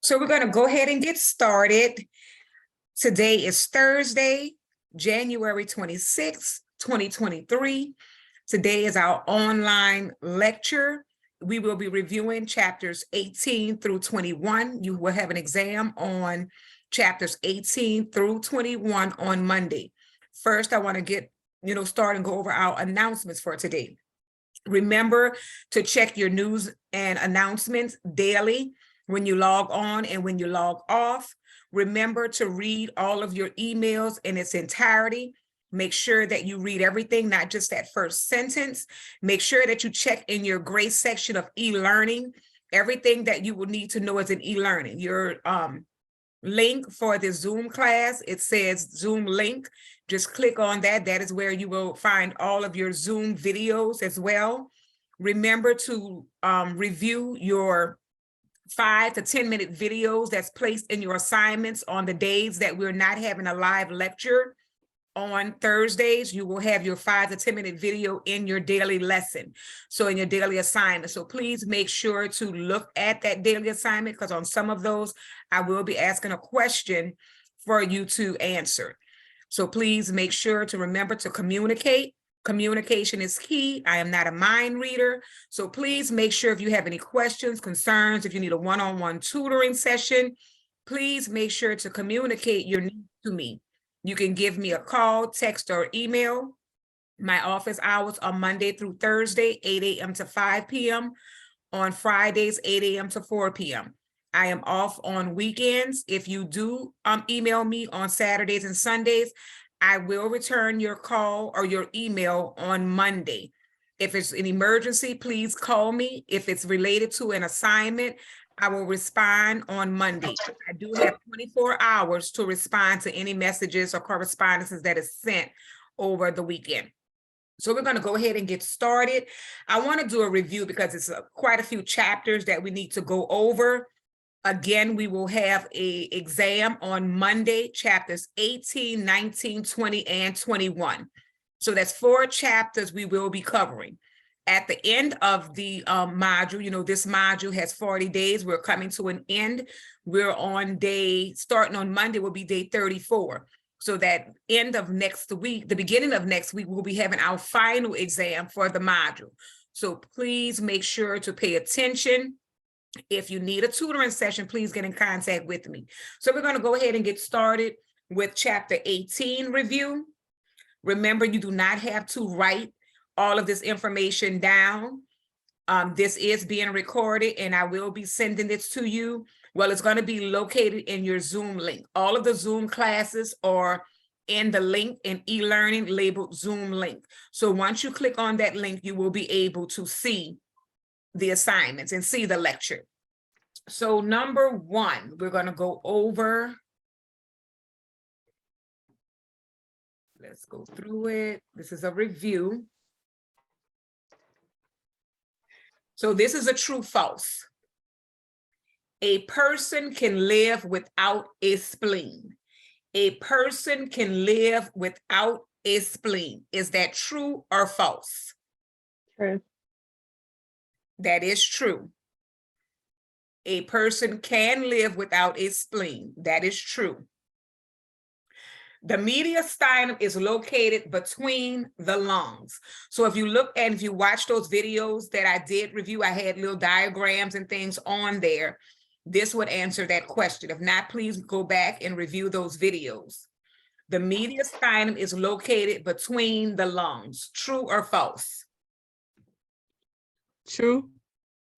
So we're going to go ahead and get started. Today is Thursday, January 26, 2023. Today is our online lecture. We will be reviewing chapters 18 through 21. You will have an exam on chapters 18 through 21 on Monday. First, I want to get, start and go over our announcements for today. Remember to check your news and announcements daily when you log on and when you log off. Remember to read all of your emails in its entirety. Make sure that you read everything, not just that first sentence. Make sure that you check in your grade section of e-learning. Everything that you will need to know is in e-learning. Your link for the Zoom class, it says Zoom link. Just click on that. That is where you will find all of your Zoom videos as well. Remember to review your 5 to 10 minute videos that's placed in your assignments on the days that we're not having a live lecture. On Thursdays, you will have your 5 to 10 minute video in your daily lesson. So in your daily assignment. So please make sure to look at that daily assignment, because on some of those, I will be asking a question for you to answer. So please make sure to remember to communicate. Communication is key. I am not a mind reader. So please make sure if you have any questions, concerns, if you need a one-on-one tutoring session, please make sure to communicate your needs to me. You can give me a call, text, or email. My office hours are Monday through Thursday, 8 a.m. to 5 p.m. On Fridays, 8 a.m. to 4 p.m. I am off on weekends. If you do email me on Saturdays and Sundays, I will return your call or your email on Monday. If it's an emergency, please call me. If it's related to an assignment, I will respond on Monday. I do have 24 hours to respond to any messages or correspondences that is sent over the weekend. So we're going to go ahead and get started. I want to do a review because it's quite a few chapters that we need to go over. Again, we will have an exam on Monday, chapters 18, 19, 20, and 21. So that's 4 chapters we will be covering. At the end of the module, this module has 40 days. We're coming to an end. We're on starting on Monday will be day 34. So that end of next week, the beginning of next week, we'll be having our final exam for the module. So please make sure to pay attention. If you need a tutoring session, please get in contact with me. So we're going to go ahead and get started with chapter 18 review. Remember, you do not have to write all of this information down. This is being recorded and I will be sending this to you. Well, it's going to be located in your Zoom link. All of the Zoom classes are in the link in e-learning labeled Zoom link. So once you click on that link, you will be able to see the assignments and see the lecture. So number 1, we're going to go over. Let's go through it. This is a review. So this is a true false. A person can live without a spleen. A person can live without a spleen. Is that true or false? True. That is true. A person can live without a spleen. That is true. The mediastinum is located between the lungs. So if you look and if you watch those videos that I did review, I had little diagrams and things on there. This would answer that question. If not, please go back and review those videos. The mediastinum is located between the lungs. True or false? True.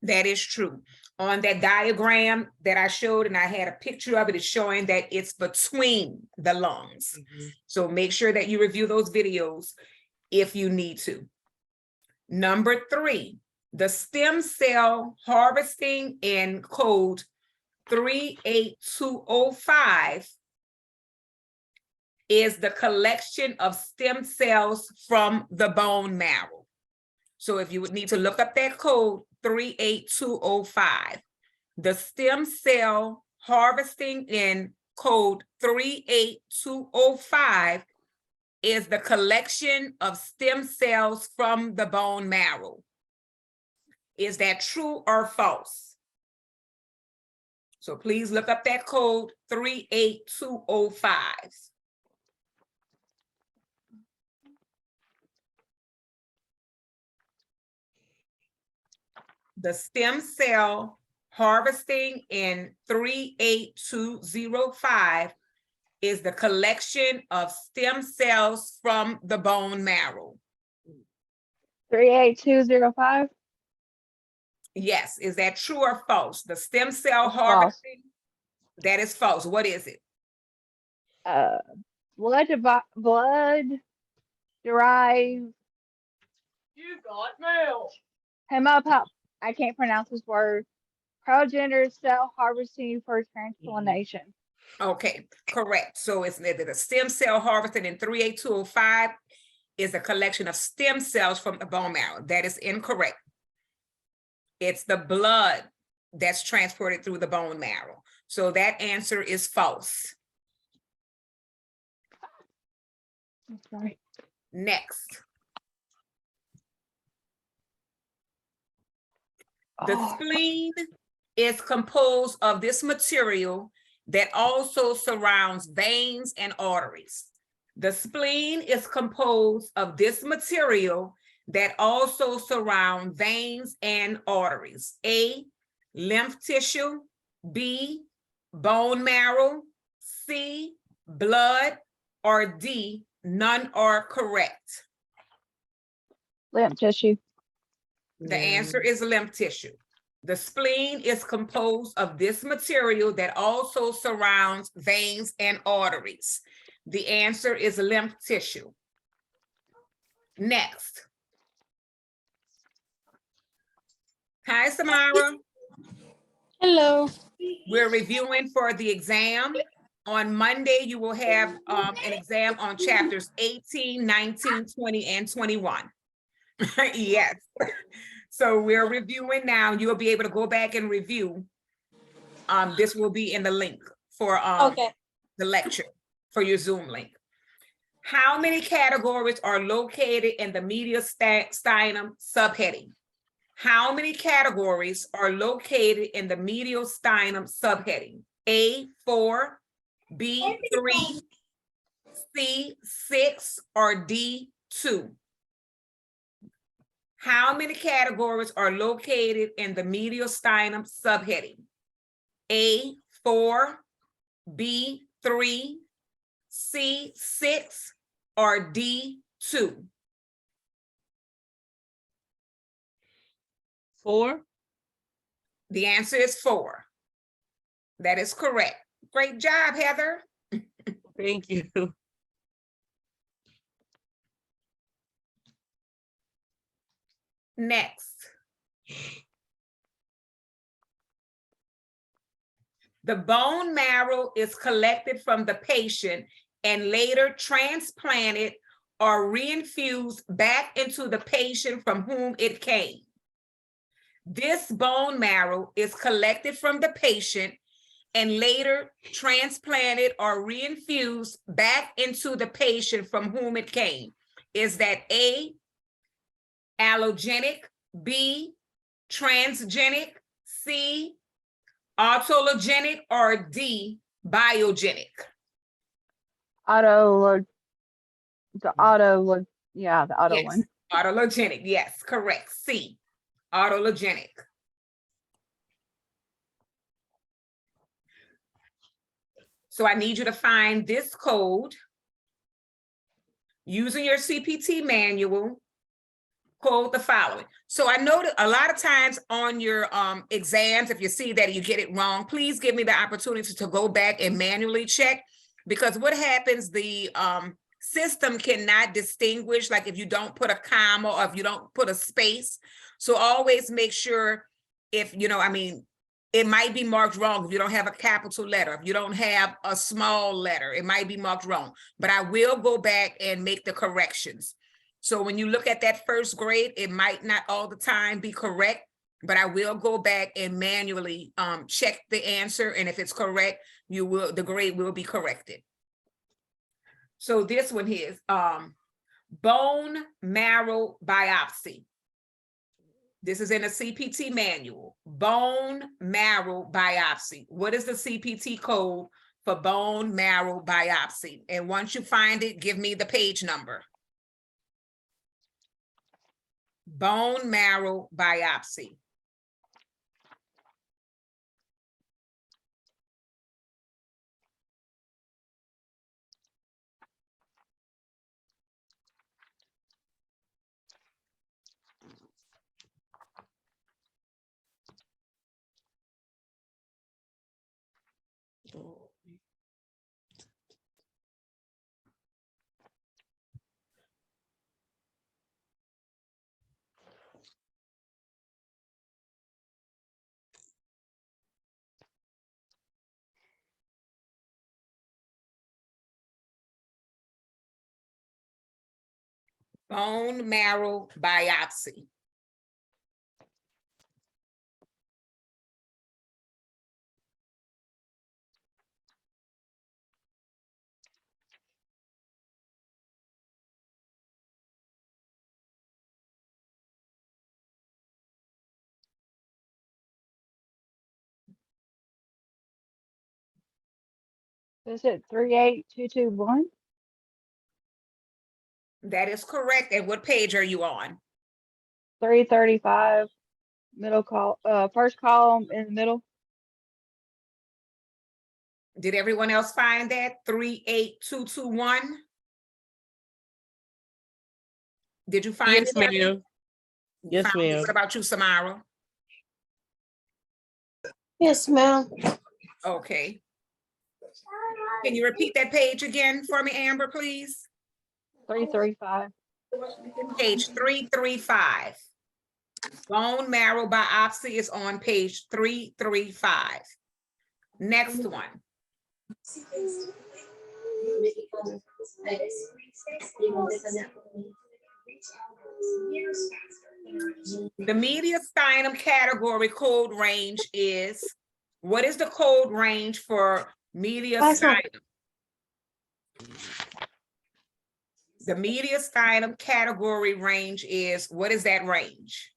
That is true. On that diagram that I showed, and I had a picture of it, is showing that it's between the lungs. So make sure that you review those videos if you need to. Number 3, the stem cell harvesting in code 38205 is the collection of stem cells from the bone marrow. So if you would need to look up that code, 38205. The stem cell harvesting in code 38205 is the collection of stem cells from the bone marrow. Is that true or false? So please look up that code 38205. The stem cell harvesting in 38205 is the collection of stem cells from the bone marrow. 38205. Yes, is that true or false? The stem cell That's harvesting, that is false. What is it? Blood derived. You got mail. Hemopop. I can't pronounce this word. Progenitor cell harvesting for transplantation. Okay, correct. So it's the stem cell harvested in 38205 is a collection of stem cells from the bone marrow. That is incorrect. It's the blood that's transported through the bone marrow. So that answer is false. I'm sorry. Next. The spleen is composed of this material that also surrounds veins and arteries. The spleen is composed of this material that also surround veins and arteries. A, lymph tissue. B, bone marrow. C, blood. Or D, none are correct. Lymph tissue. The answer is lymph tissue. The spleen is composed of this material that also surrounds veins and arteries. The answer is lymph tissue. Next. Hi, Samara. Hello. We're reviewing for the exam. On Monday, you will have an exam on chapters 18, 19, 20, and 21. Yes. So we're reviewing now. You'll be able to go back and review. This will be in the link for the lecture, for your Zoom link. How many categories are located in the mediastinum subheading? How many categories are located in the mediastinum subheading? A, 4, B, 3, C, 6, or D, 2? How many categories are located in the mediastinum subheading? A, 4, B, 3, C, 6, or D, 2? 4. The answer is 4. That is correct. Great job, Heather. Thank you. Next. The bone marrow is collected from the patient and later transplanted or reinfused back into the patient from whom it came. This bone marrow is collected from the patient and later transplanted or reinfused back into the patient from whom it came. Is that A, allogenic, B, transgenic, C, autologenic, or D, biogenic? The auto Yes, one. autologenic, yes, correct. C, autologenic. So I need you to find this code using your CPT manual. Code the following. So I know that a lot of times on your exams, if you see that you get it wrong, please give me the opportunity to go back and manually check, because what happens, the system cannot distinguish, like if you don't put a comma or if you don't put a space. So always make sure, if it might be marked wrong if you don't have a capital letter, if you don't have a small letter, it might be marked wrong, but I will go back and make the corrections. So when you look at that first grade, it might not all the time be correct, but I will go back and manually check the answer. And if it's correct, the grade will be corrected. So this one here is bone marrow biopsy. This is in the CPT manual. Bone marrow biopsy. What is the CPT code for bone marrow biopsy? And once you find it, give me the page number. Bone marrow biopsy. Bone marrow biopsy. Is it 38221? That is correct. And what page are you on? 335, first column in the middle. Did everyone else find that? 38221? Did you find Yes, it? Heather? ma'am. Yes, Found it. ma'am. What about you, Samara? Yes, ma'am. Okay. Can you repeat that page again for me, Amber, please? 335. Page 335. Bone marrow biopsy is on page 335. Next one. The mediastinum category code range is, what is the code range for mediastinum? The mediastinum category range is, what is that range?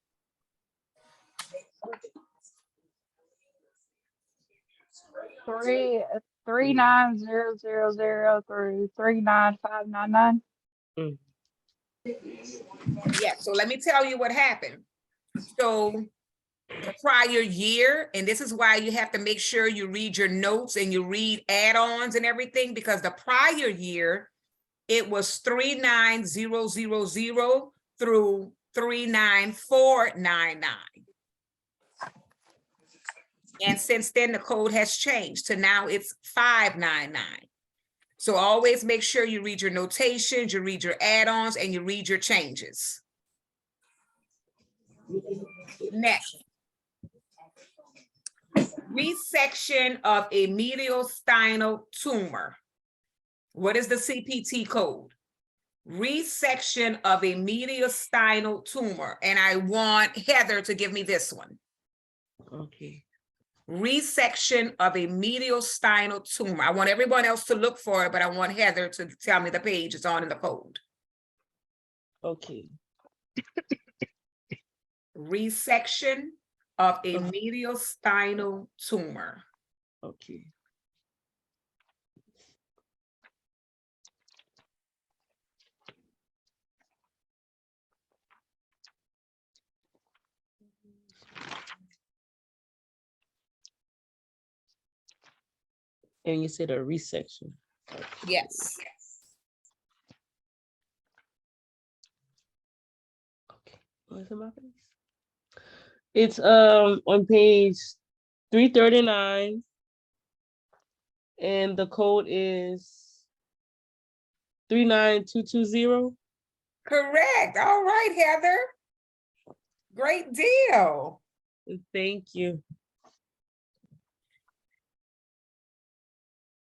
Three 39000 through 39599. Yeah, so let me tell you what happened. So the prior year, and this is why you have to make sure you read your notes and you read add-ons and everything, because the prior year, it was 39000 through 39499. And since then, the code has changed to now it's 599. So always make sure you read your notations, you read your add-ons, and you read your changes. Next. Resection of a mediastinal tumor. What is the CPT code? Resection of a mediastinal tumor. And I want Heather to give me this one. Okay. Resection of a mediastinal tumor. I want everyone else to look for it, but I want Heather to tell me the page it's on in the code. Okay. Resection of a mediastinal tumor. Okay. And you said a resection. Yes. Okay. Where's my face? It's on page 339. And the code is 39220. Correct. All right, Heather. Great deal. Thank you.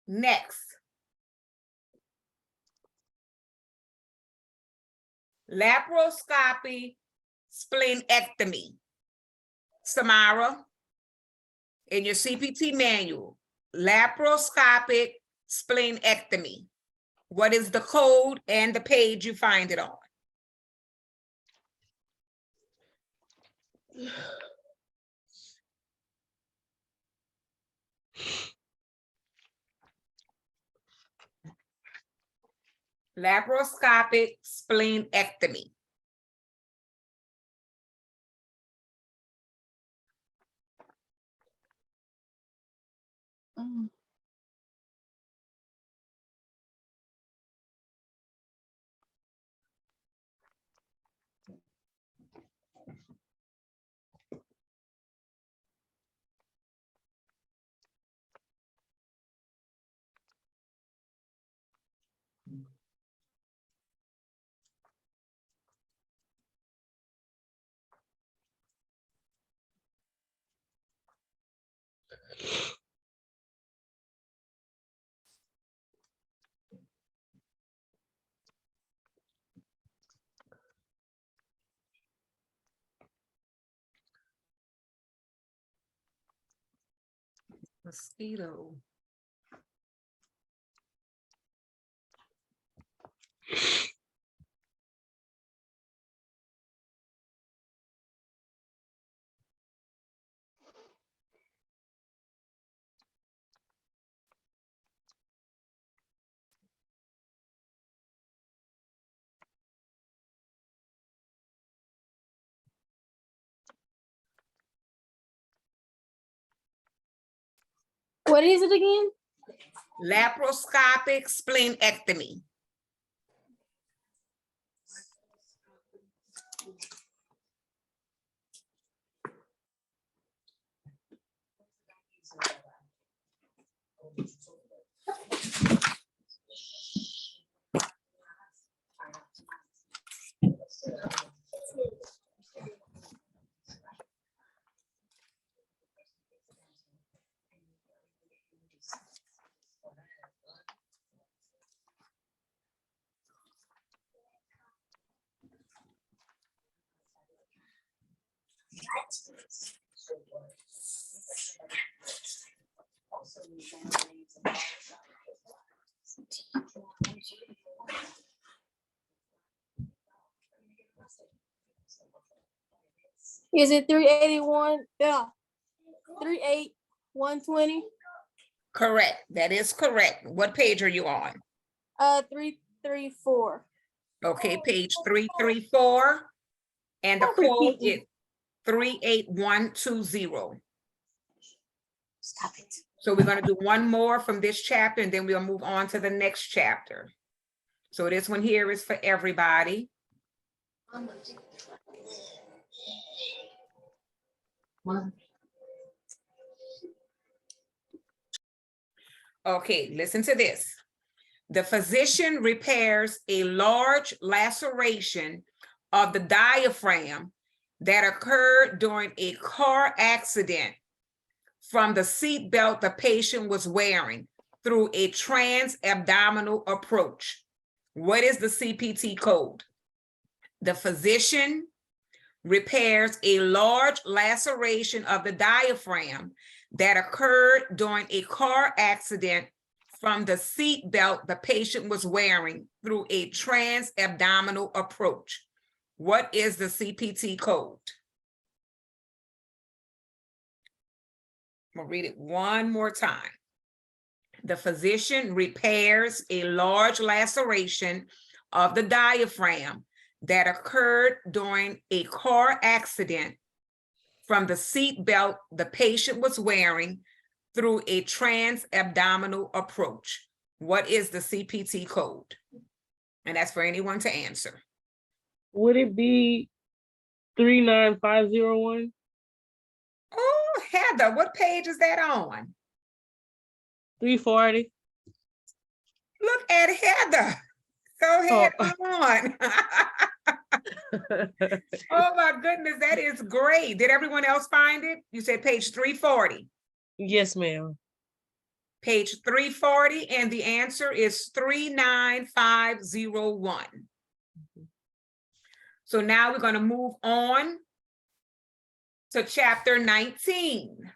Next. Laparoscopy, splenectomy. Samara, in your CPT manual, laparoscopic splenectomy. What is the code and the page you find it on? Laparoscopic splenectomy. Mosquito. What is it again? Laparoscopic splenectomy. Is it 381? Yeah. 38120. Correct. That is correct. What page are you on? 334. Okay, page 334. And the Stop code repeating. is 38120. Stop it. So we're going to do one more from this chapter and then we'll move on to the next chapter. So this one here is for everybody. Okay, listen to this. The physician repairs a large laceration of the diaphragm that occurred during a car accident from the seat belt the patient was wearing through a trans-abdominal approach. What is the CPT code? The physician repairs a large laceration of the diaphragm that occurred during a car accident from the seat belt the patient was wearing through a trans-abdominal approach. What is the CPT code? I'm gonna read it one more time. The physician repairs a large laceration of the diaphragm that occurred during a car accident from the seat belt the patient was wearing through a trans-abdominal approach. What is the CPT code? And that's for anyone to answer. Would it be 39501? Oh, Heather, what page is that on? 340? Look at Heather. Go ahead on. Oh my goodness, that is great. Did everyone else find it? You said page 340. Yes, ma'am. Page 340, and the answer is 39501. So now we're going to move on to chapter 19.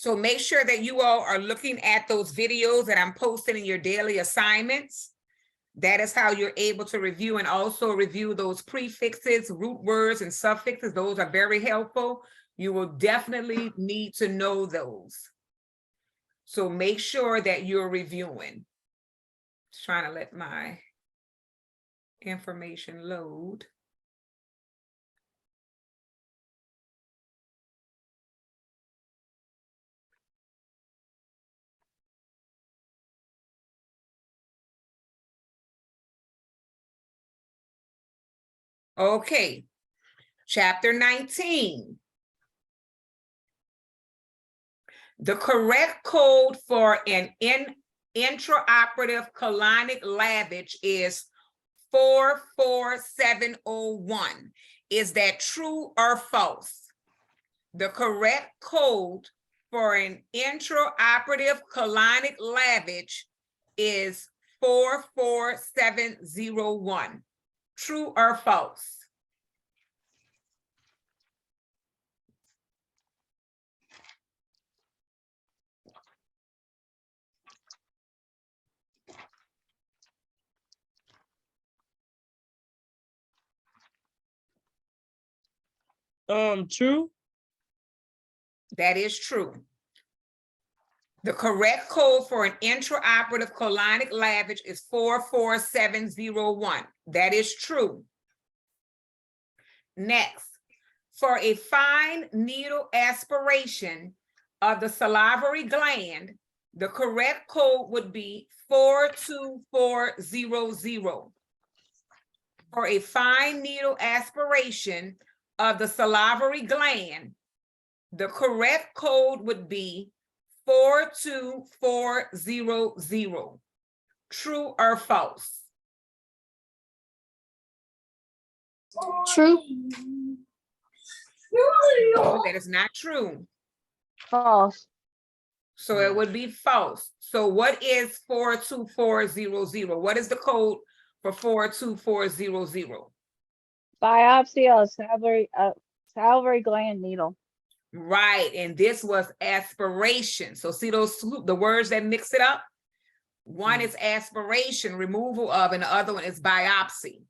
So make sure that you all are looking at those videos that I'm posting in your daily assignments. That is how you're able to review and also review those prefixes, root words, and suffixes. Those are very helpful. You will definitely need to know those. So make sure that you're reviewing. Just trying to let my information load. Okay, chapter 19. The correct code for an intraoperative colonic lavage is 44701. Is that true or false? The correct code for an intraoperative colonic lavage is 44701. True or false? True. That is true. The correct code for an intraoperative colonic lavage is 44701. That is true. Next, for a fine needle aspiration of the salivary gland, the correct code would be 42400. For a fine needle aspiration of the salivary gland, the correct code would be 42400. True or false? True. No, that is not true. False. So it would be false. So what is 42400? What is the code for 42400? Biopsy of salivary gland needle. Right, and this was aspiration. So see the words that mix it up? One is aspiration, removal of, and the other one is biopsy.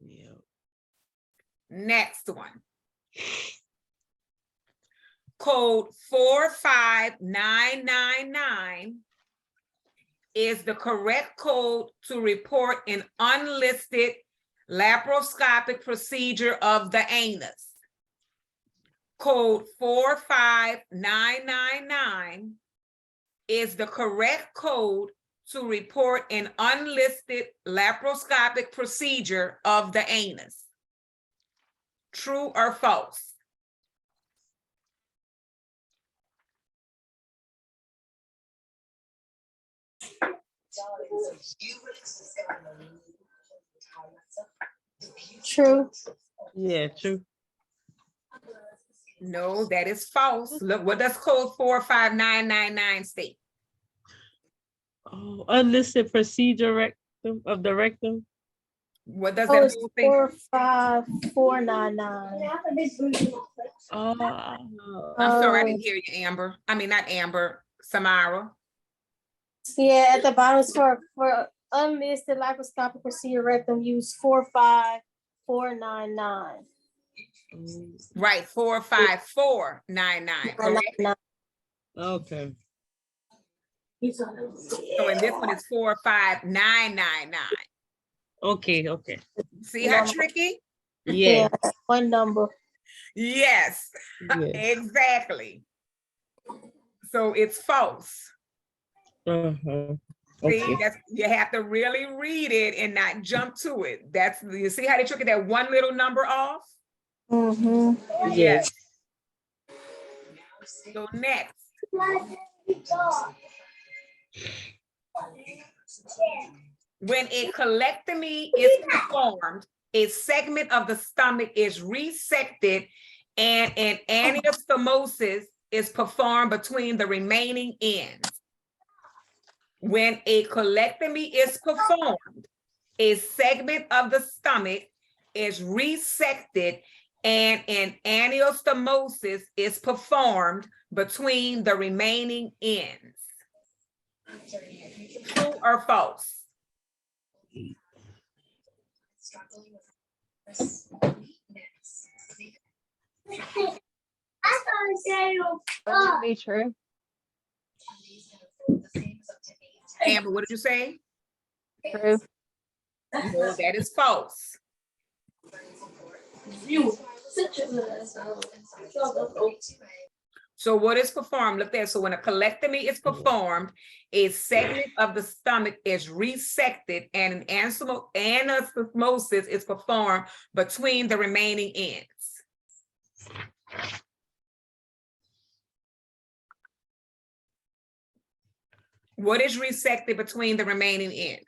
Yeah. Next one. Code 45999 is the correct code to report an unlisted laparoscopic procedure of the anus. Code 45999 is the correct code to report an unlisted laparoscopic procedure of the anus. True or false? True. Yeah, true. No, that is false. Look, what does code 45999 state? Oh, unlisted procedure rectum of the rectum. What does Oh, that it's whole thing? 45499. Oh, I'm sorry, I didn't hear you, Amber. I mean, not Amber, Samara. Yeah, at the bottom is for unlisted laparoscopic procedure rectum use 45499. Right, 45499, correct? okay. So in this one it's 45999. Okay, okay. See how tricky? Yeah, One number. Yes, yes. exactly. So it's false. Uh-huh. See, Okay. that's, you have to really read it and not jump to it. That's, you see how they took it that one little number off? Mm-hmm. Yes. So next. When a colectomy is performed, a segment of the stomach is resected and an anastomosis is performed between the remaining ends. When a colectomy is performed, a segment of the stomach is resected and an anastomosis is performed between the remaining ends. True or false? That would be true. Amber, what did you say? True. No, that is false. So what is performed? Look there. So when a colectomy is performed, a segment of the stomach is resected and an anastomosis is performed between the remaining ends. What is resected between the remaining ends?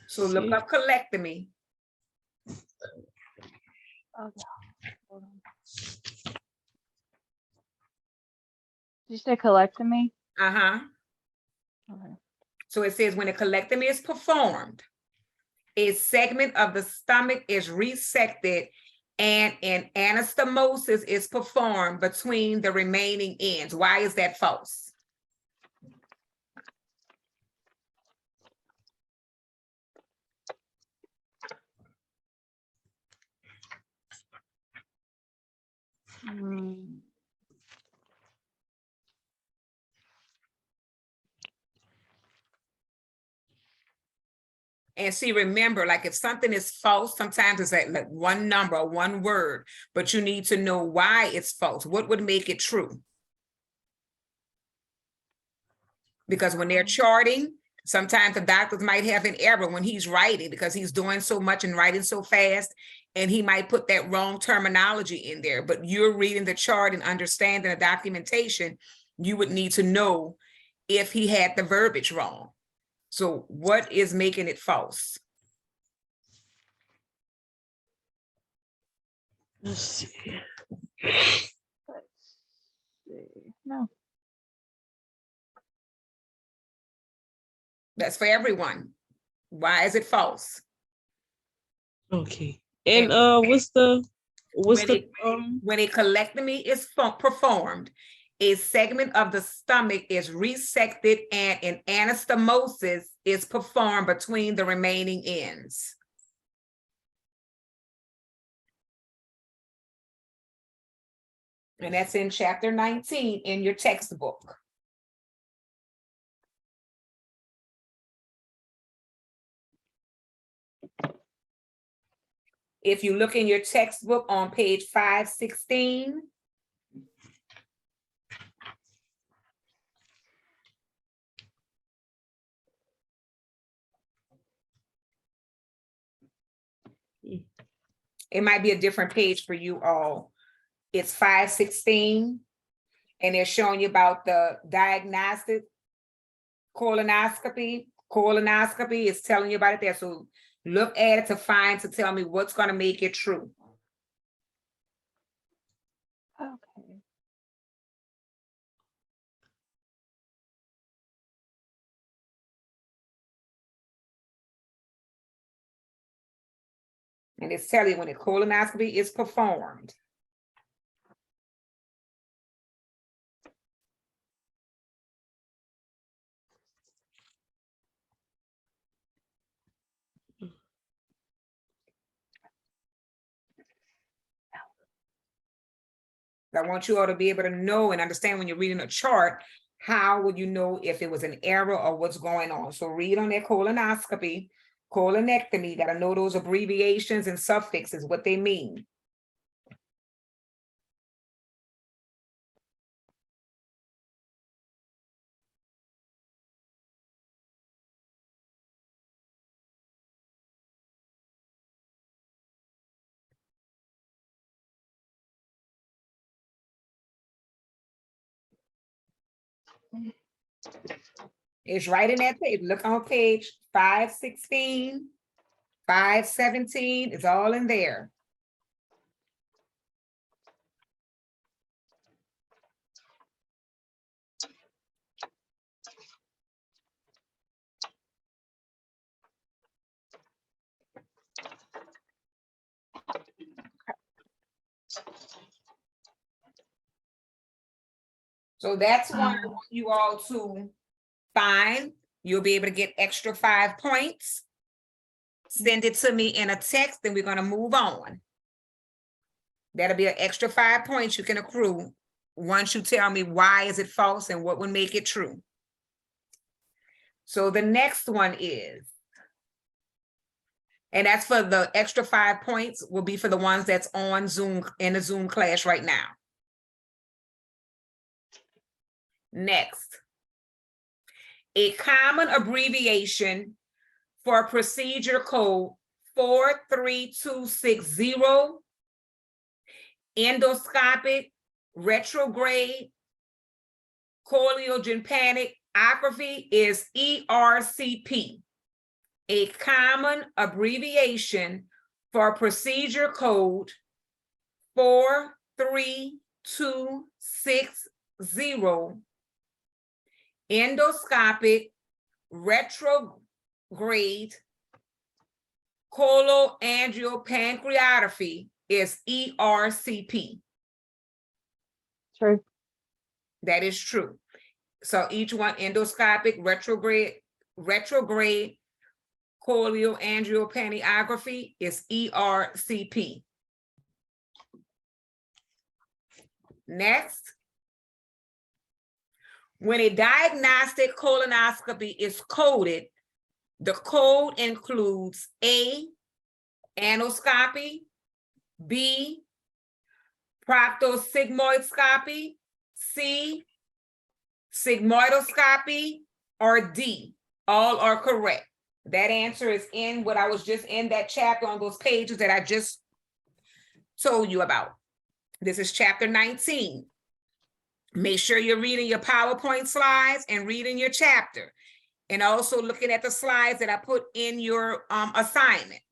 So look up colectomy. Okay. Hold on. Did you say colectomy? Uh-huh. Okay. So it says when a colectomy is performed, a segment of the stomach is resected and an anastomosis is performed between the remaining ends. Why is that false? Hmm. And see, remember, like if something is false, sometimes it's like one number or one word, but you need to know why it's false. What would make it true? Because when they're charting, sometimes the doctors might have an error when he's writing because he's doing so much and writing so fast, and he might put that wrong terminology in there. But you're reading the chart and understanding the documentation, you would need to know if he had the verbiage wrong. So what is making it false? Let's see. Let's see. No. That's for everyone. Why is it false? Okay. And And what's the when a colectomy is performed, a segment of the stomach is resected and an anastomosis is performed between the remaining ends. And that's in chapter 19 in your textbook. If you look in your textbook on page 516, it might be a different page for you all. It's 516, and they're showing you about the diagnostic colonoscopy. Colonoscopy is telling you about it there. So look at it to tell me what's going to make it true. Okay. And it's telling you when a colonoscopy is performed. I want you all to be able to know and understand when you're reading a chart, how would you know if it was an error or what's going on? So read on that colonoscopy, colonectomy, got to know those abbreviations and suffixes, what they mean. It's right in that page. Look on page 516, 517, it's all in there. So that's one I want you all to find. You'll be able to get extra 5 points. Send it to me in a text, then we're gonna move on. That'll be an extra 5 points you can accrue once you tell me why is it false and what would make it true. So the next one is, and that's for the extra 5 points will be for the ones that's on Zoom, in the Zoom class right now. Next, a common abbreviation for procedure code 43260, endoscopic retrograde choleogympanic is ERCP. A common abbreviation for procedure code 43260, endoscopic retrograde coloangiopancreatography is ERCP. True. That is true. So each one, endoscopic retrograde coloangiopancreatography is ERCP. Next, when a diagnostic colonoscopy is coded, the code includes A, anoscopy, B, proctosigmoidoscopy, C, sigmoidoscopy, or D. All are correct. That answer is in what I was just in that chapter on those pages that I just told you about. This is chapter 19. Make sure you're reading your PowerPoint slides and reading your chapter, and also looking at the slides that I put in your assignment.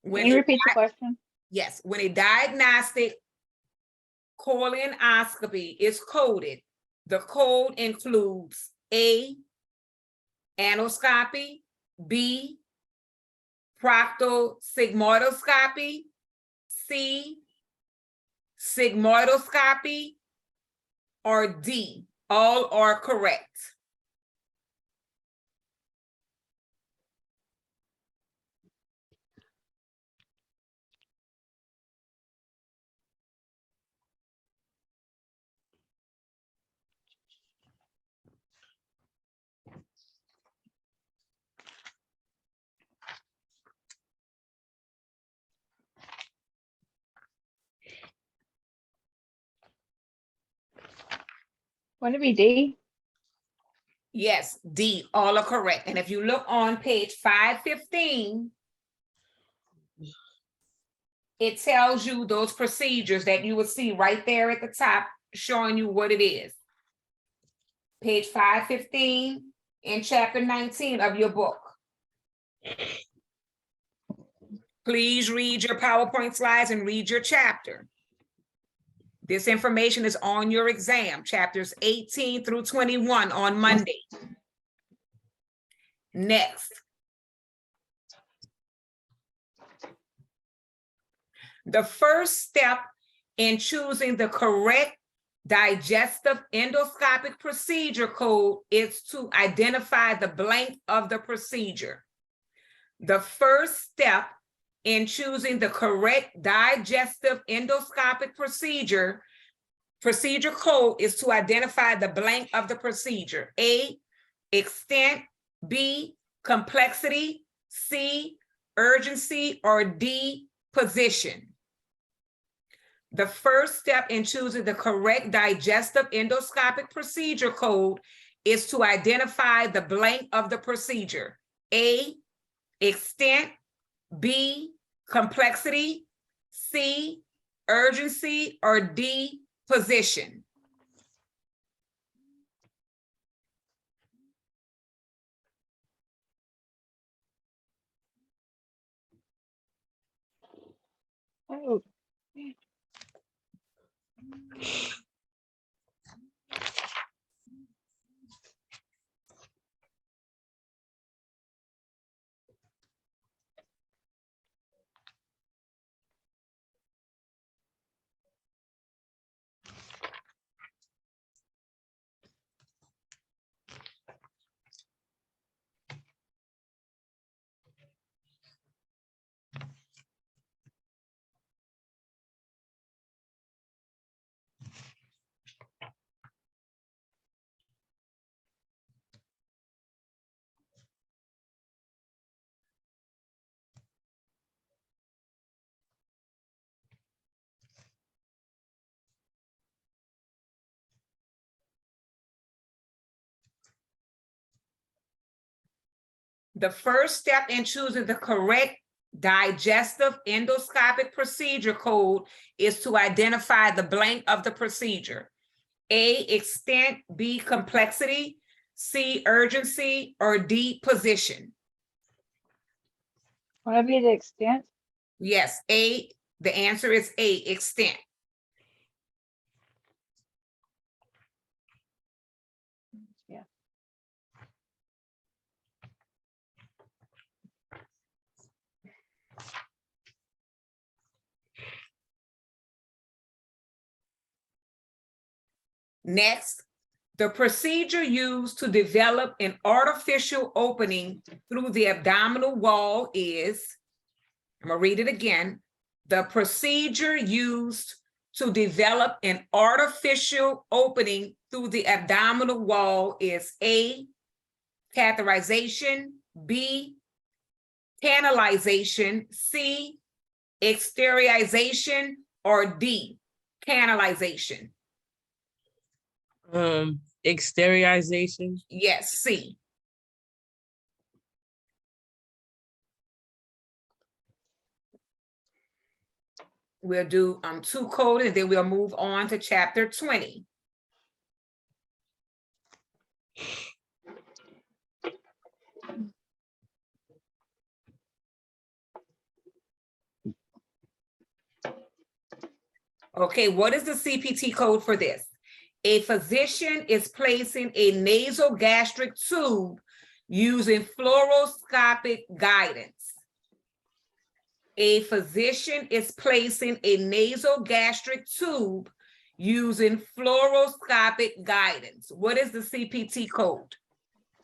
Can you repeat the question? Yes, when a diagnostic colonoscopy is coded, the code includes A, anoscopy, B, proctosigmoidoscopy, C, sigmoidoscopy, or D. All are correct. Wouldn't it be D? Yes, D, all are correct. And if you look on page 515, it tells you those procedures that you will see right there at the top, showing you what it is. Page 515 in chapter 19 of your book. Please read your PowerPoint slides and read your chapter. This information is on your exam, chapters 18 through 21 on Monday. Next. The first step in choosing the correct digestive endoscopic procedure code is to identify the blank of the procedure. The first step in choosing the correct digestive endoscopic procedure code is to identify the blank of the procedure. A, extent, B, complexity, C, urgency, or D, position. The first step in choosing the correct digestive endoscopic procedure code is to identify the blank of the procedure. A, extent, B, complexity, C, urgency, or D, position. Oh. The first step in choosing the correct digestive endoscopic procedure code is to identify the blank of the procedure. A, extent, B, complexity, C, urgency, or D, position. Whatever the extent. Yes, A, the answer is A, extent. Yeah. Next, the procedure used to develop an artificial opening through the abdominal wall is, I'm gonna read it again. The procedure used to develop an artificial opening through the abdominal wall is A, catheterization, B, canalization, C, exteriorization, or D, canalization. Exteriorization. Yes, C. We'll do 2 coded, and then we'll move on to chapter 20. Okay, what is the CPT code for this? A physician is placing a nasogastric tube using fluoroscopic guidance. A physician is placing a nasogastric tube using fluoroscopic guidance. What is the CPT code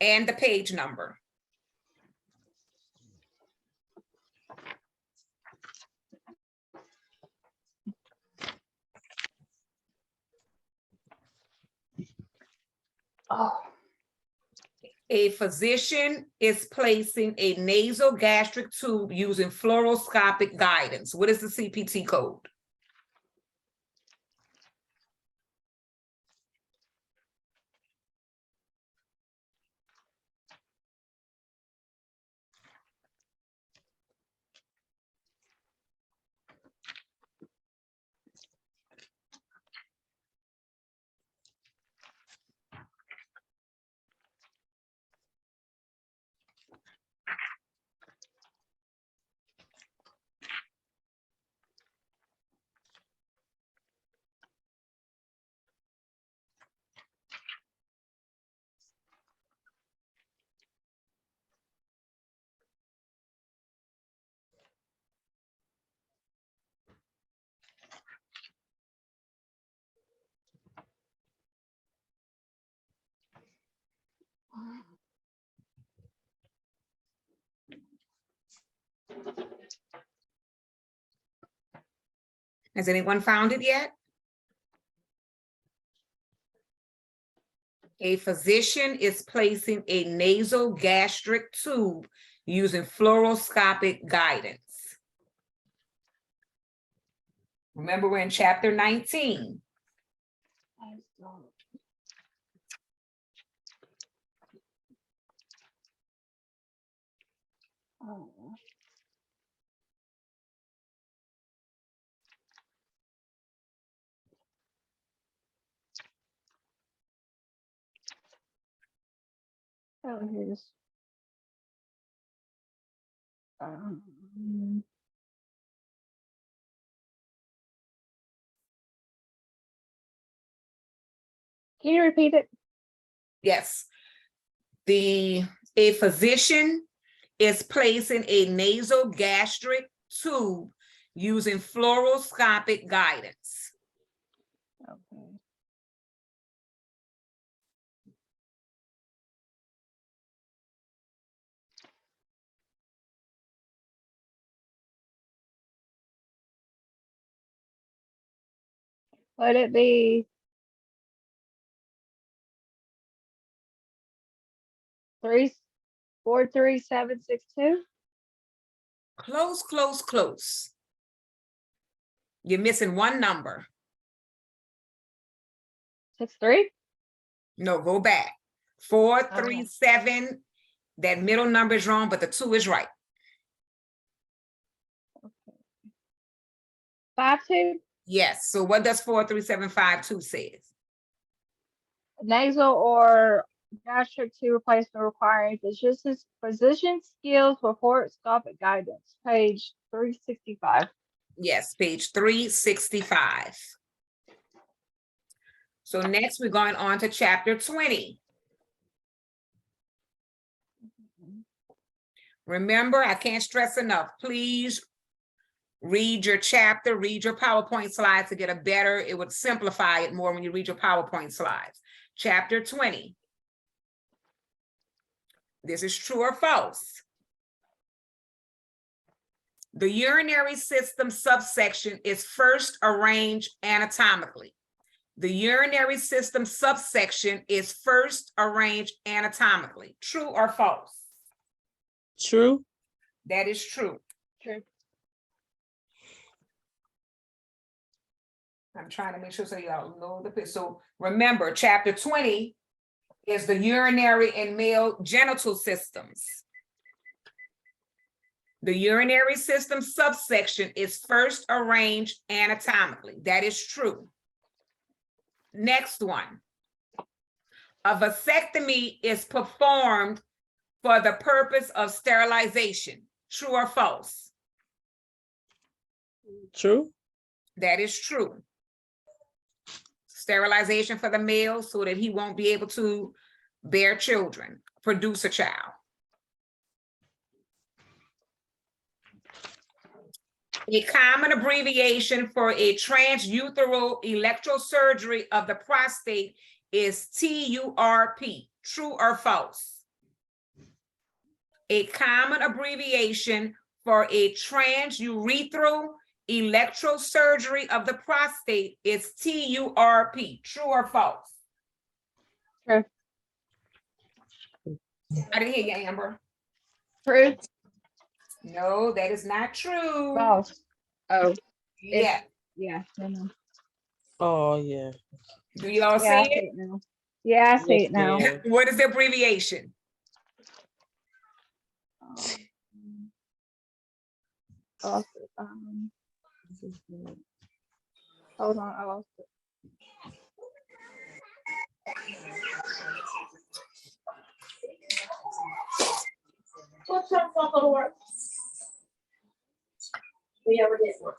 and the page number? Oh, A physician is placing a nasogastric tube using fluoroscopic guidance. What is the CPT code? Has anyone found it yet? A physician is placing a nasogastric tube using fluoroscopic guidance. Remember, we're in chapter 19. oh. Oh, here's. Um, can you repeat it? Yes. A physician is placing a nasogastric tube using fluoroscopic guidance. Okay. Would it be 343762? Close, close, close. You're missing one number. 63? No, go back. 437, That middle number is wrong, but the 2 is right. 5-2. Yes, so what does 43752 says? Nasal or gastric tube replacement requiring physician skills for horoscopic guidance. Page 365. Yes, page 365. So next we're going on to chapter 20. Remember, I can't stress enough, please read your chapter, read your PowerPoint slides to get a better, it would simplify it more when you read your PowerPoint slides. Chapter 20. This is true or false. The urinary system subsection is first arranged anatomically. The urinary system subsection is first arranged anatomically. True or false? True. That is true. True. I'm trying to make sure so y'all know the, so remember, chapter 20 is the urinary and male genital systems. The urinary system subsection is first arranged anatomically. That is true. Next one. A vasectomy is performed for the purpose of sterilization. True or false? True. That is true. Sterilization for the male so that he won't be able to bear children, produce a child. A common abbreviation for a transutheral electrosurgery of the prostate is TURP. True or false? A common abbreviation for a transurethral electrosurgery of the prostate is TURP. True or false? True. I didn't hear you, Amber. True. No, that is not true. False. Oh, Yeah. yeah. No. Oh, yeah. Do you all Yeah, I see see it? it now. Yeah, I see Yes, it now. ma'am. What is the abbreviation? I lost it. Hold on, I lost it. What time do I go to work? We ever did work.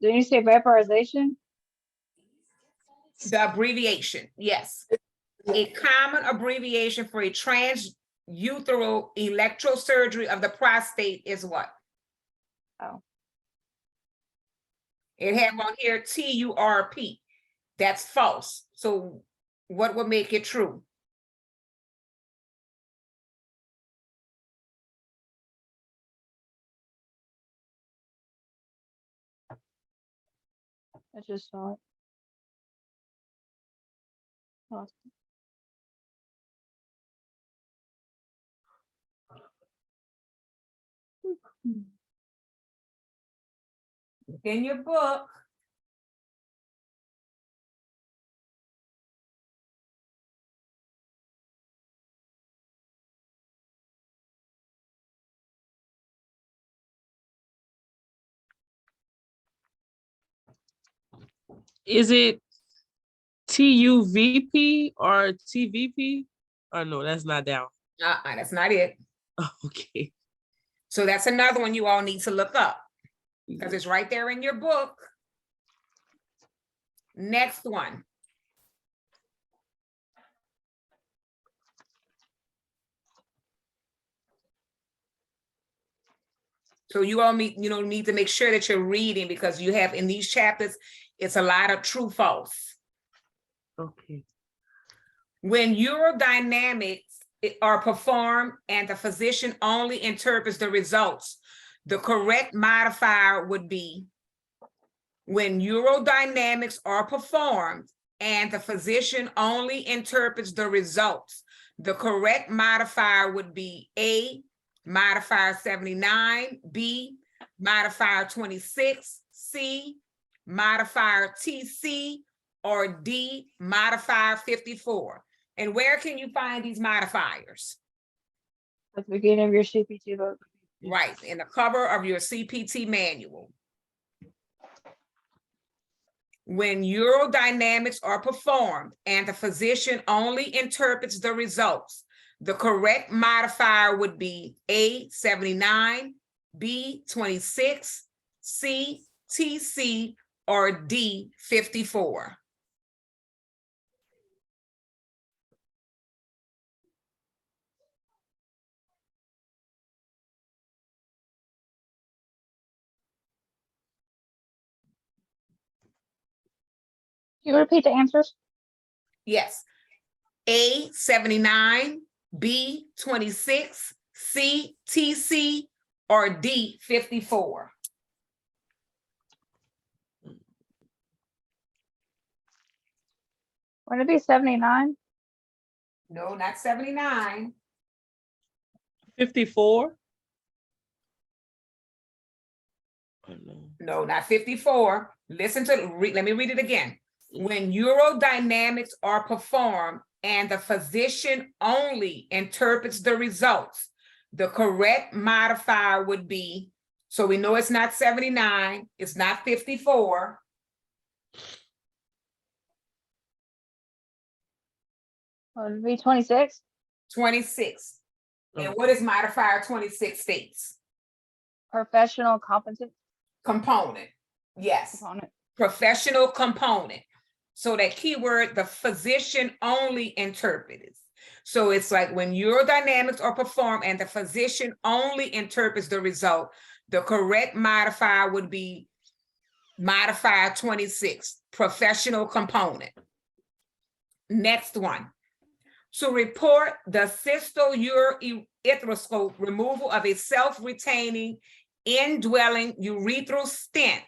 Did you say vaporization? The abbreviation, yes. A common abbreviation for a transutheral electrosurgery of the prostate is what? Oh. It had on here TURP. That's false. So what would make it true? I just saw it. Lost it. In your book. Is it TUVP or TVP? Oh, no, that's not down. That's not it. Oh, okay. So that's another one you all need to look up because it's right there in your book. Next one. So you all need to make sure that you're reading because you have in these chapters, it's a lot of true false. Okay. When urodynamics are performed and the physician only interprets the results, the correct modifier would be when urodynamics are performed and the physician only interprets the results, the correct modifier would be A, modifier 79, B, modifier 26, C, modifier TC, or D, modifier 54? And where can you find these modifiers? At the beginning of your CPT book. Right, in the cover of your CPT manual. When urodynamics are performed and the physician only interprets the results, the correct modifier would be A, 79, B, 26, C, TC, or D, 54. Can you repeat the answers? Yes. A, 79, B, 26, C, TC, or D, 54. Wouldn't it be 79? No, not 79. 54? Oh, no. No, not 54. Listen to, let me read it again. When urodynamics are performed and the physician only interprets the results, the correct modifier would be, so we know it's not 79, it's not 54. Would it be 26? 26. And Oh. what is modifier 26 states? Professional competence Component. Yes, component. professional component. So that keyword, the physician only interprets. So it's like when urodynamics are performed and the physician only interprets the result, the correct modifier would be modifier 26, professional component. Next one. To report the cystourethroskop removal of a self-retaining indwelling urethral stent,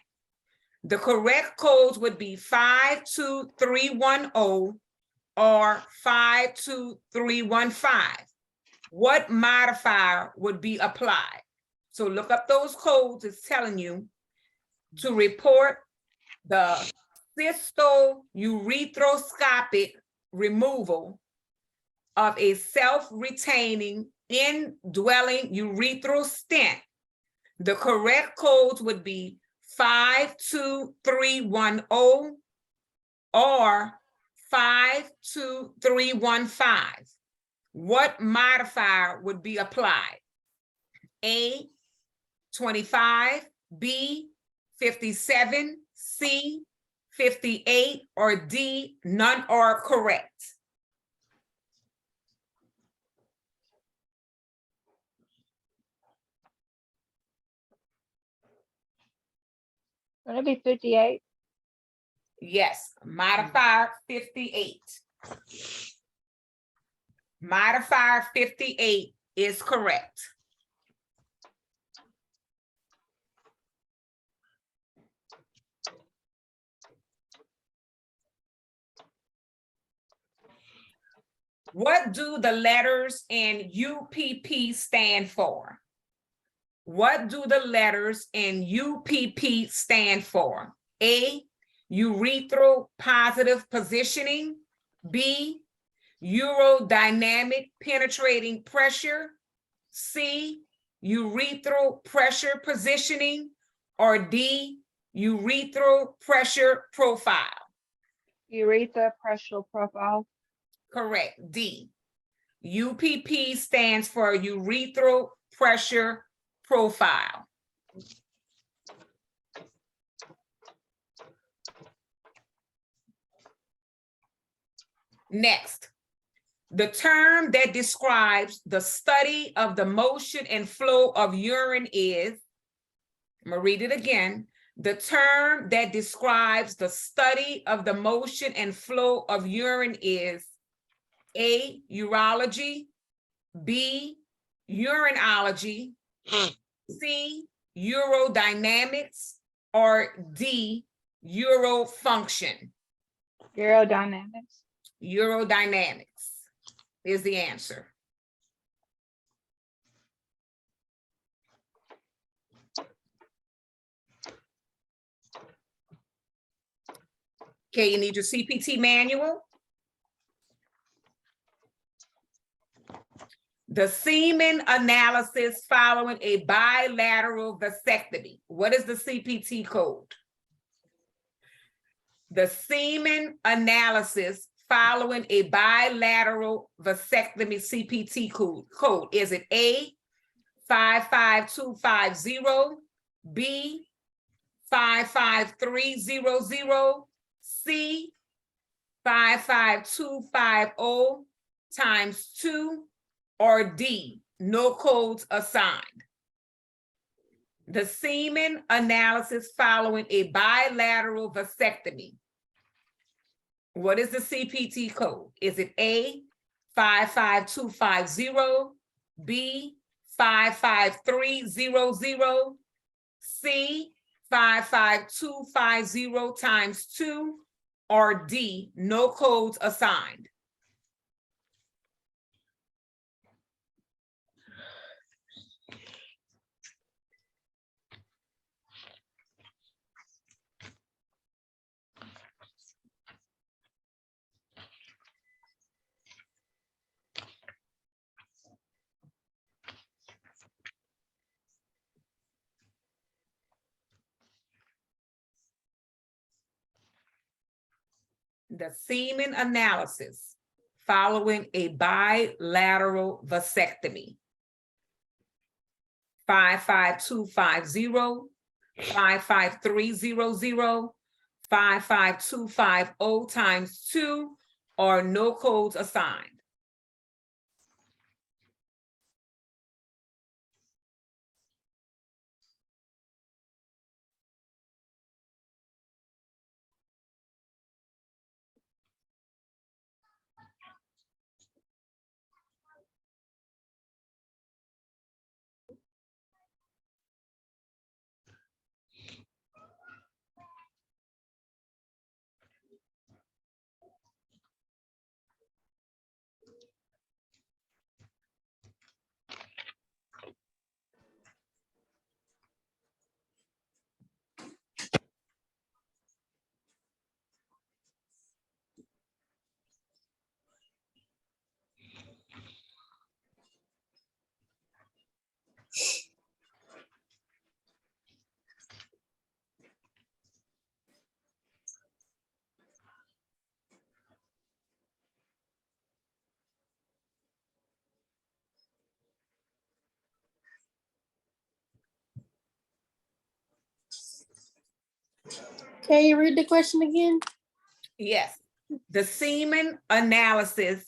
the correct codes would be 52310 or 52315. What modifier would be applied? So look up those codes. It's telling you to report the cystourethroskopic removal of a self-retaining indwelling urethral stent. The correct codes would be 52310 or 52315. What modifier would be applied? A, 25, B, 57, C, 58, or D, none are correct. Wouldn't it be 58? Yes, modifier 58. Modifier 58 is correct. What do the letters in UPP stand for? What do the letters in UPP stand for? A, urethral positive positioning. B, urodynamic penetrating pressure. C, urethral pressure positioning. Or D, urethral pressure profile. Urethra pressure profile. Correct, D. UPP stands for urethral pressure profile. Next, the term that describes the study of the motion and flow of urine is, I'm gonna read it again. The term that describes the study of the motion and flow of urine is A, urology, B, urinology, C, urodynamics, or D, urofunction. Urodynamics. Urodynamics is the answer. Okay, you need your CPT manual. The semen analysis following a bilateral vasectomy. What is the CPT code? The semen analysis following a bilateral vasectomy CPT code. Is it A, 55250, B, 55300, C, 55250 times 2, or D, no codes assigned? The semen analysis following a bilateral vasectomy. What is the CPT code? Is it A, 55250, B, 55300, C, 55250 times 2, or D, no codes assigned? The semen analysis following a bilateral vasectomy. 55250, 55300, 55250 times 2, or no codes assigned? Can you read the question again? Yes. The semen analysis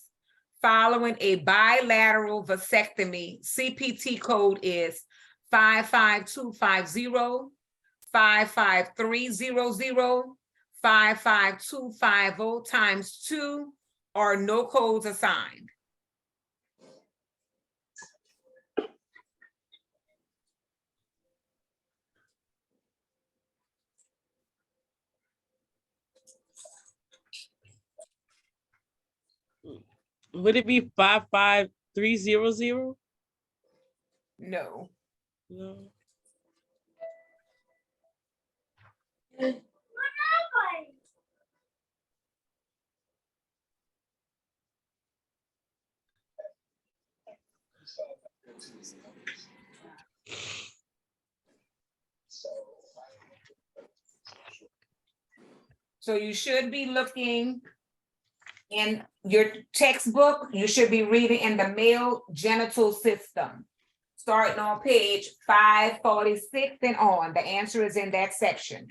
following a bilateral vasectomy, CPT code is 55250, 55300, 55250 times 2, or no codes assigned? Would it be 55300? No. No. So you should be looking in your textbook, you should be reading in the male genital system, starting on page 546 and on. The answer is in that section.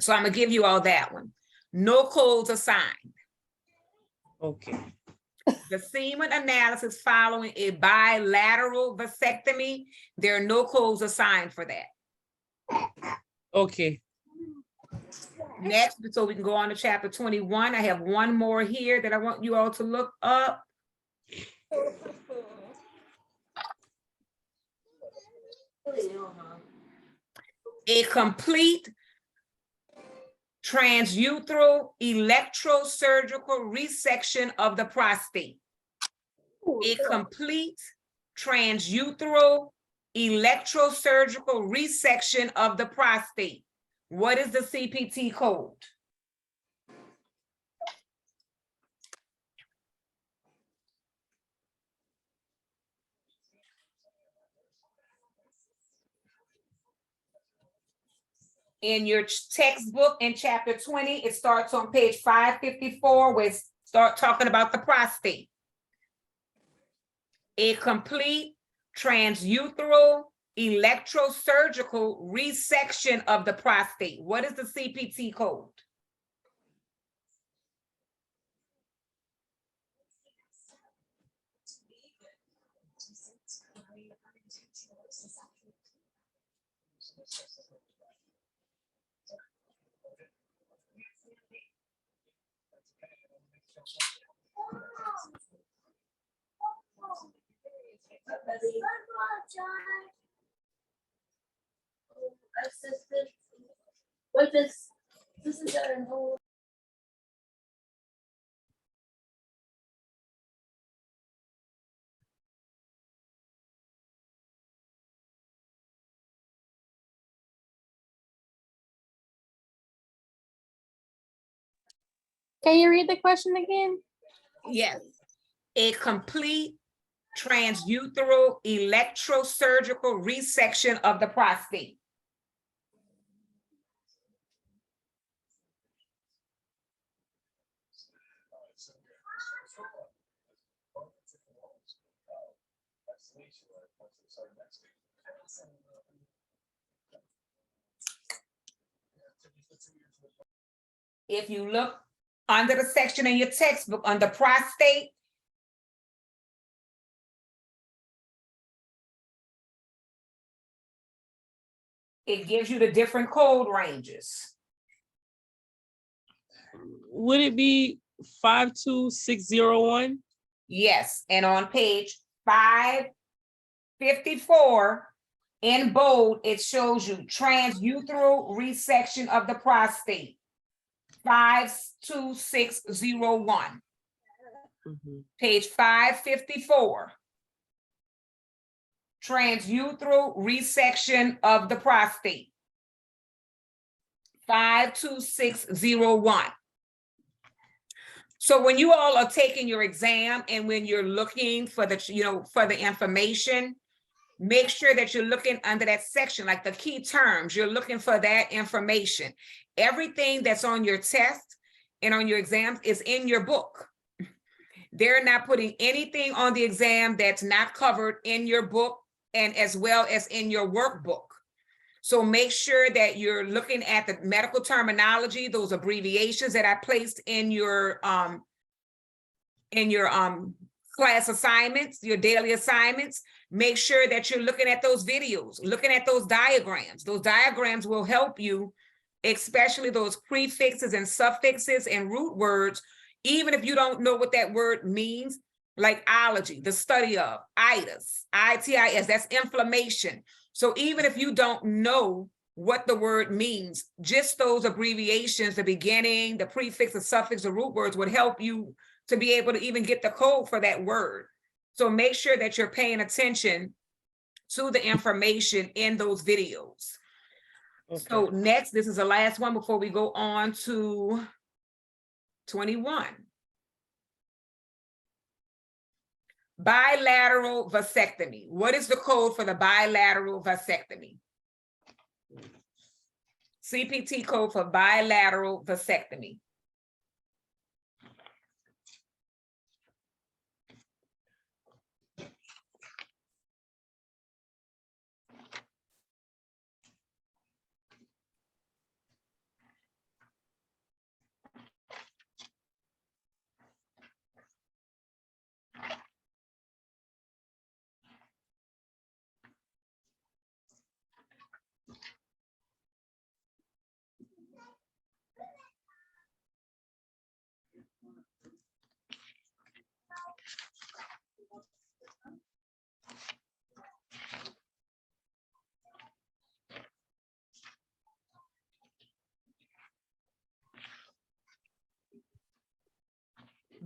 So I'm gonna give you all that one. No codes assigned. Okay. The semen analysis following a bilateral vasectomy, there are no codes assigned for that. Okay. Next, so we can go on to chapter 21. I have one more here that I want you all to look up. A complete transurethral electrosurgical resection of the prostate. A complete transurethral electrosurgical resection of the prostate. What is the CPT code? In your textbook in chapter 20, it starts on page 554, where it start talking about the prostate. A complete transurethral electrosurgical resection of the prostate. What is the CPT code? Can you read the question again? Yes. A complete transurethral electrosurgical resection of the prostate. If you look under the section in your textbook under prostate, it gives you the different code ranges. Would it be 52601? Yes, and on page 554 in bold, it shows you transurethral resection of the prostate, 52601. Mhm. Page 554. Transurethral resection of the prostate, 52601. So when you all are taking your exam and when you're looking for the, for the information, make sure that you're looking under that section, like the key terms, you're looking for that information. Everything that's on your test and on your exams is in your book. They're not putting anything on the exam that's not covered in your book and as well as in your workbook. So make sure that you're looking at the medical terminology, those abbreviations that I placed in your class assignments, your daily assignments. Make sure that you're looking at those videos, looking at those diagrams. Those diagrams will help you, especially those prefixes and suffixes and root words, even if you don't know what that word means, like ology, the study of, itis, I-T-I-S, that's inflammation. So even if you don't know what the word means, just those abbreviations, the beginning, the prefix, the suffix, the root words would help you to be able to even get the code for that word. So make sure that you're paying attention to the information in those videos. Okay. So next, this is the last one before we go on to 21. Bilateral vasectomy. What is the code for the bilateral vasectomy? CPT code for bilateral vasectomy.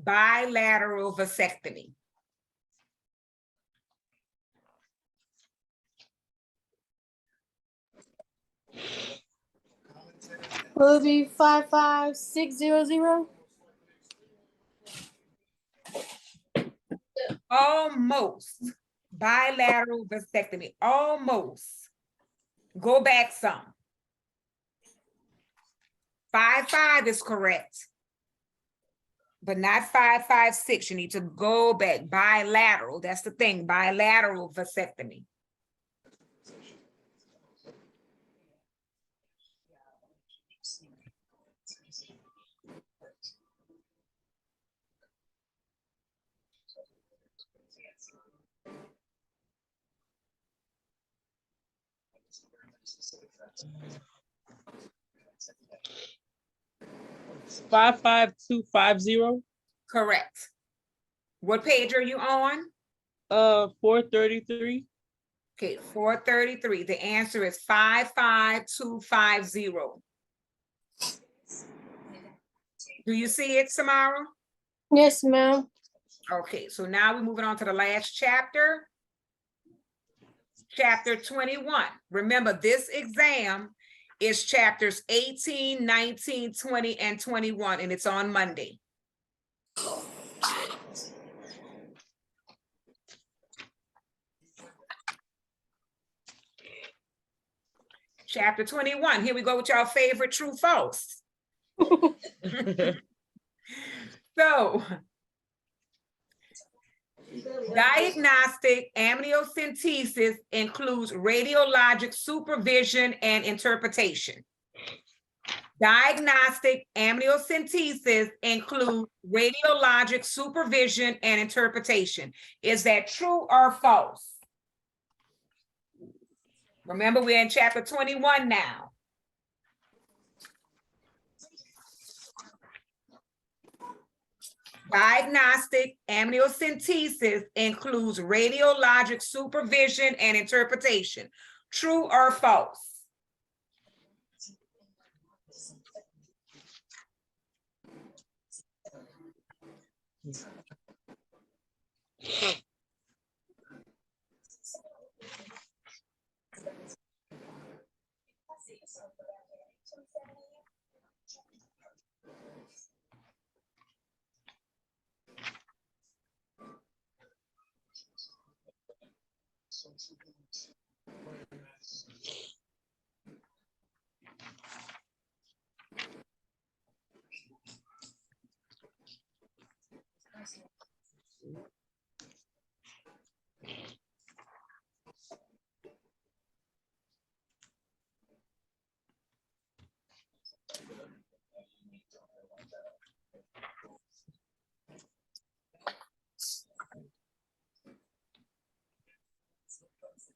bilateral vasectomy? Will it be 55600? Almost. Bilateral vasectomy, almost. Go back some. 55 is correct, but not 556. You need to go back. Bilateral, that's the thing, bilateral vasectomy. It's 55250. Correct. What page are you on? 433. Okay, 433. The answer is 55250. Do you see it, Samara? Yes, ma'am. Okay, so now we're moving on to the last chapter. Chapter 21. Remember, this exam is chapters 18, 19, 20, and 21, and it's on Monday. Chapter 21. Here we go with y'all favorite true false. So, diagnostic amniocentesis includes radiologic supervision and interpretation. Diagnostic amniocentesis includes radiologic supervision and interpretation. Is that true or false? Remember, we're in chapter 21 now. Diagnostic amniocentesis includes radiologic supervision and interpretation. True or false?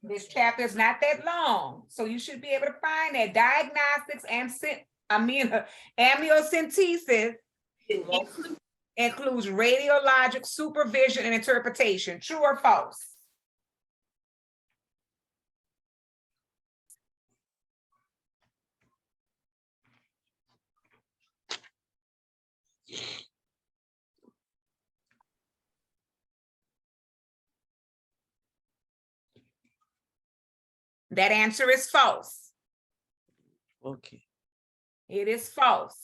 This chapter is not that long, so you should be able to find that. Diagnostics and amniocentesis includes radiologic supervision and interpretation. True or false? That answer is false. Okay. It is false.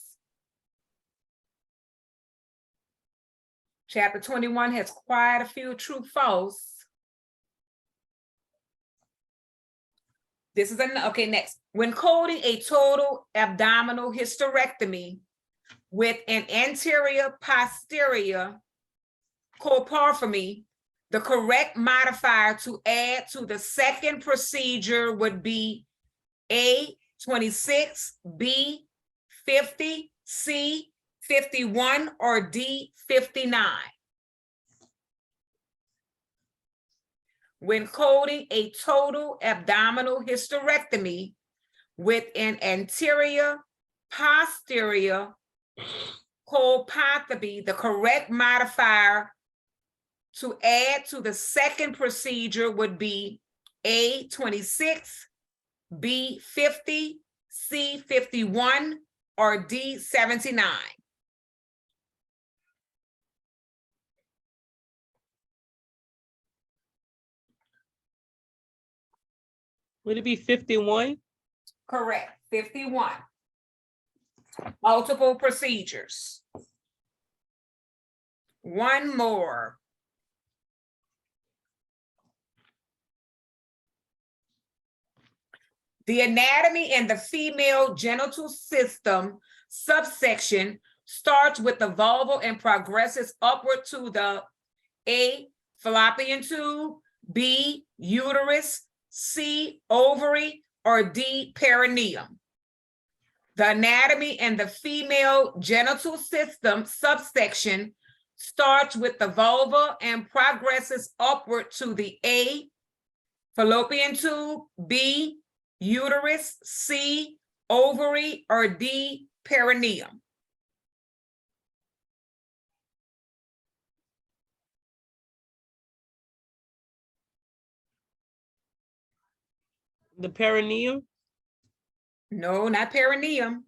Chapter 21 has quite a few true false. This is okay, next. When coding a total abdominal hysterectomy with an anterior posterior colporphomy, the correct modifier to add to the second procedure would be A, 26, B, 50, C, 51, or D, 59. When coding a total abdominal hysterectomy with an anterior posterior colporphomy, the correct modifier to add to the second procedure would be A, 26, B, 50, C, 51, or D, 79. Would it be 51? Correct, 51. Multiple procedures. One more. The anatomy and the female genital system subsection starts with the vulva and progresses upward to the A, fallopian tube, B, uterus, C, ovary, or D, perineum. The anatomy and the female genital system subsection starts with the vulva and progresses upward to the A, fallopian tube, B, uterus, C, ovary, or D, perineum. The perineum? No, not perineum.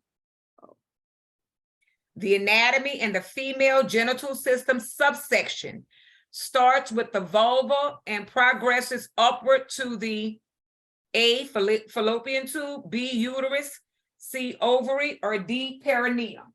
The anatomy and the female genital system subsection starts with the vulva and progresses upward to the A, fallopian tube, B, uterus, C, ovary, or D, perineum.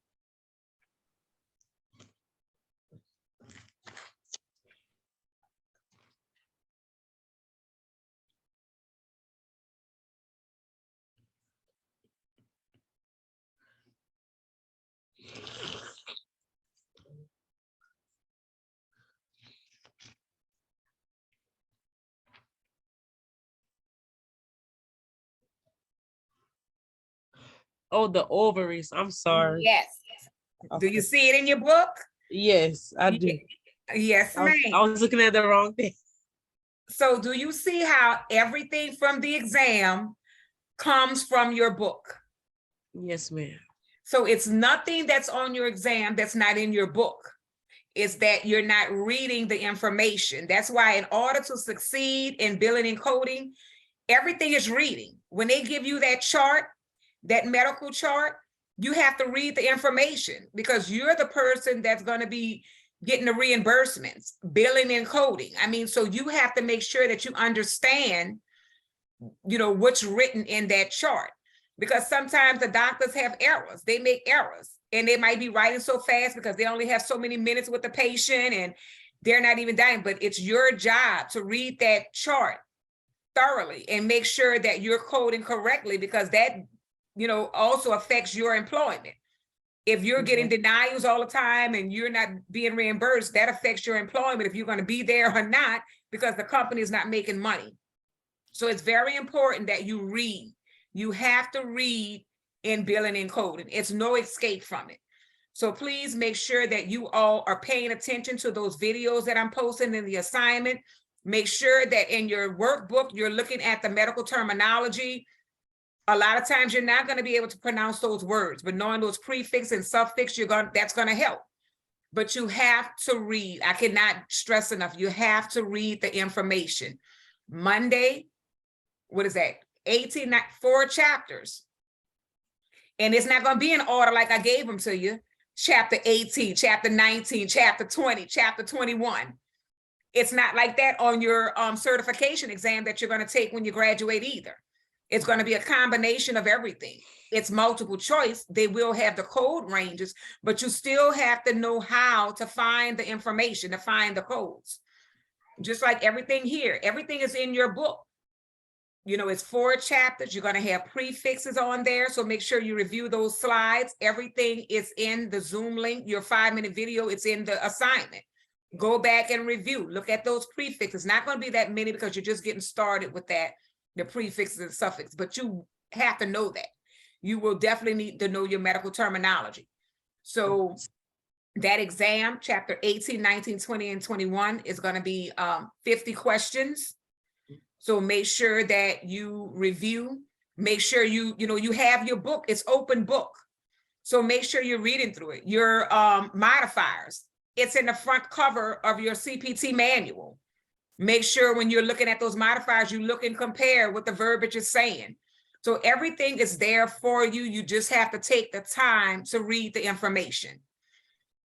Oh, the ovaries. I'm sorry. Yes. Do you see it in your book? Yes, I do. Yes, I was ma'am. looking at the wrong thing. So do you see how everything from the exam comes from your book? Yes, ma'am. So it's nothing that's on your exam that's not in your book. It's that you're not reading the information. That's why in order to succeed in billing and coding, everything is reading. When they give you that chart, that medical chart, you have to read the information because you're the person that's going to be getting the reimbursements, billing and coding. I mean, so you have to make sure that you understand, you know, what's written in that chart, because sometimes the doctors have errors. They make errors and they might be writing so fast because they only have so many minutes with the patient and they're not even dying, but it's your job to read that chart thoroughly and make sure that you're coding correctly, because that, you know, also affects your employment. If you're getting denials all the time and you're not being reimbursed, that affects your employment if you're going to be there or not, because the company is not making money. So it's very important that you read. You have to read in billing and coding. It's no escape from it. So please make sure that you all are paying attention to those videos that I'm posting in the assignment. Make sure that in your workbook, you're looking at the medical terminology. A lot of times you're not going to be able to pronounce those words, but knowing those prefix and suffix, that's going to help. But you have to read. I cannot stress enough. You have to read the information. Monday, what is that? 4 chapters. And it's not going to be in order like I gave them to you. Chapter 18, chapter 19, chapter 20, chapter 21. It's not like that on your certification exam that you're going to take when you graduate either. It's going to be a combination of everything. It's multiple choice. They will have the code ranges, but you still have to know how to find the information, to find the codes. Just like everything here, everything is in your book. You know, it's 4 chapters. You're going to have prefixes on there. So make sure you review those slides. Everything is in the Zoom link, your 5-minute video. It's in the assignment. Go back and review. Look at those prefixes. Not going to be that many because you're just getting started with that, the prefixes and suffix, but you have to know that. You will definitely need to know your medical terminology. So that exam, chapter 18, 19, 20, and 21 is going to be 50 questions. So make sure that you review, make sure you have your book. It's open book. So make sure you're reading through it. Your modifiers, it's in the front cover of your CPT manual. Make sure when you're looking at those modifiers, you look and compare what the verbiage is saying. So everything is there for you. You just have to take the time to read the information.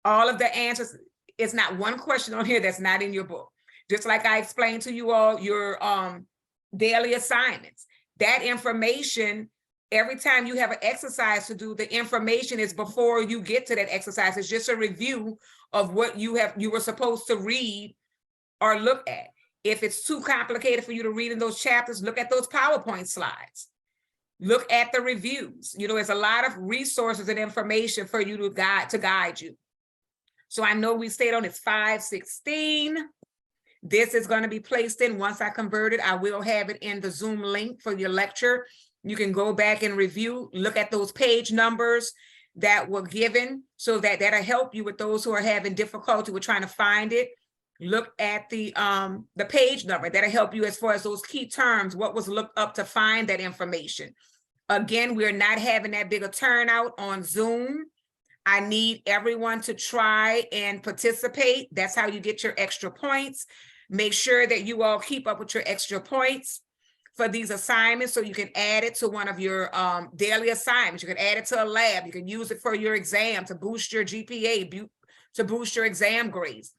All of the answers, it's not one question on here that's not in your book. Just like I explained to you all, your daily assignments. that information, every time you have an exercise to do, the information is before you get to that exercise. It's just a review of what you were supposed to read or look at. If it's too complicated for you to read in those chapters, look at those PowerPoint slides. Look at the reviews. You know, there's a lot of resources and information for you to guide you. So I know we stayed on it's 5:16. This is going to be placed in. Once I convert it, I will have it in the Zoom link for your lecture. You can go back and review, look at those page numbers that were given, so that that'll help you with those who are having difficulty with trying to find it. Look at the page number. That'll help you as far as those key terms, what was looked up to find that information. Again, we're not having that big a turnout on Zoom. I need everyone to try and participate. That's how you get your extra points. Make sure that you all keep up with your extra points for these assignments, so you can add it to one of your daily assignments. You can add it to a lab. You can use it for your exam to boost your GPA, to boost your exam grades.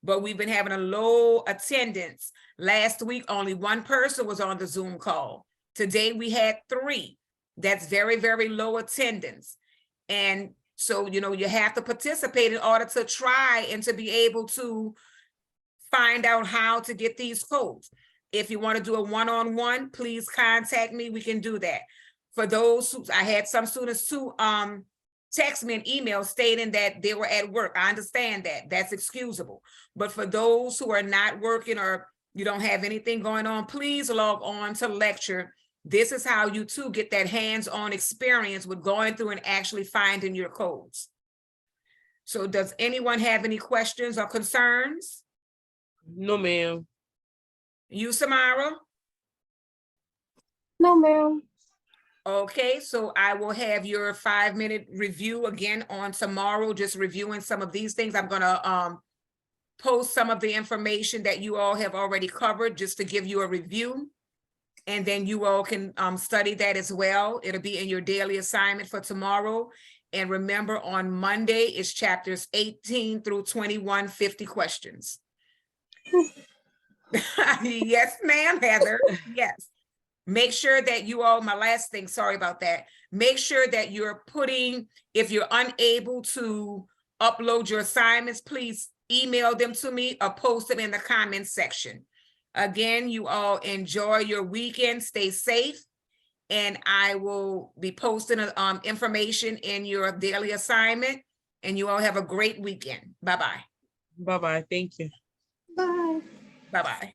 But we've been having a low attendance. Last week, only one person was on the Zoom call. Today, we had 3. That's very, very low attendance. And so, you know, you have to participate in order to try and to be able to find out how to get these codes. If you want to do a one-on-one, please contact me. We can do that. For those who, I had some students who text me an email stating that they were at work. I understand that. That's excusable. But for those who are not working or you don't have anything going on, please log on to lecture. This is how you too get that hands-on experience with going through and actually finding your codes. So does anyone have any questions or concerns? No, ma'am. You, Samara? No, ma'am. Okay, so I will have your 5-minute review again on tomorrow, just reviewing some of these things. I'm gonna post some of the information that you all have already covered just to give you a review. And then you all can study that as well. It'll be in your daily assignment for tomorrow. And remember, on Monday is chapters 18 through 21, 50 questions. Yes, ma'am, Heather, yes. Make sure that you all, my last thing, sorry about that. Make sure that you're putting, if you're unable to upload your assignments, please email them to me or post them in the comments section. Again, you all enjoy your weekend, stay safe, and I will be posting information in your daily assignment, and you all have a great weekend. Bye-bye. Bye-bye. Thank you. Bye. Bye-bye.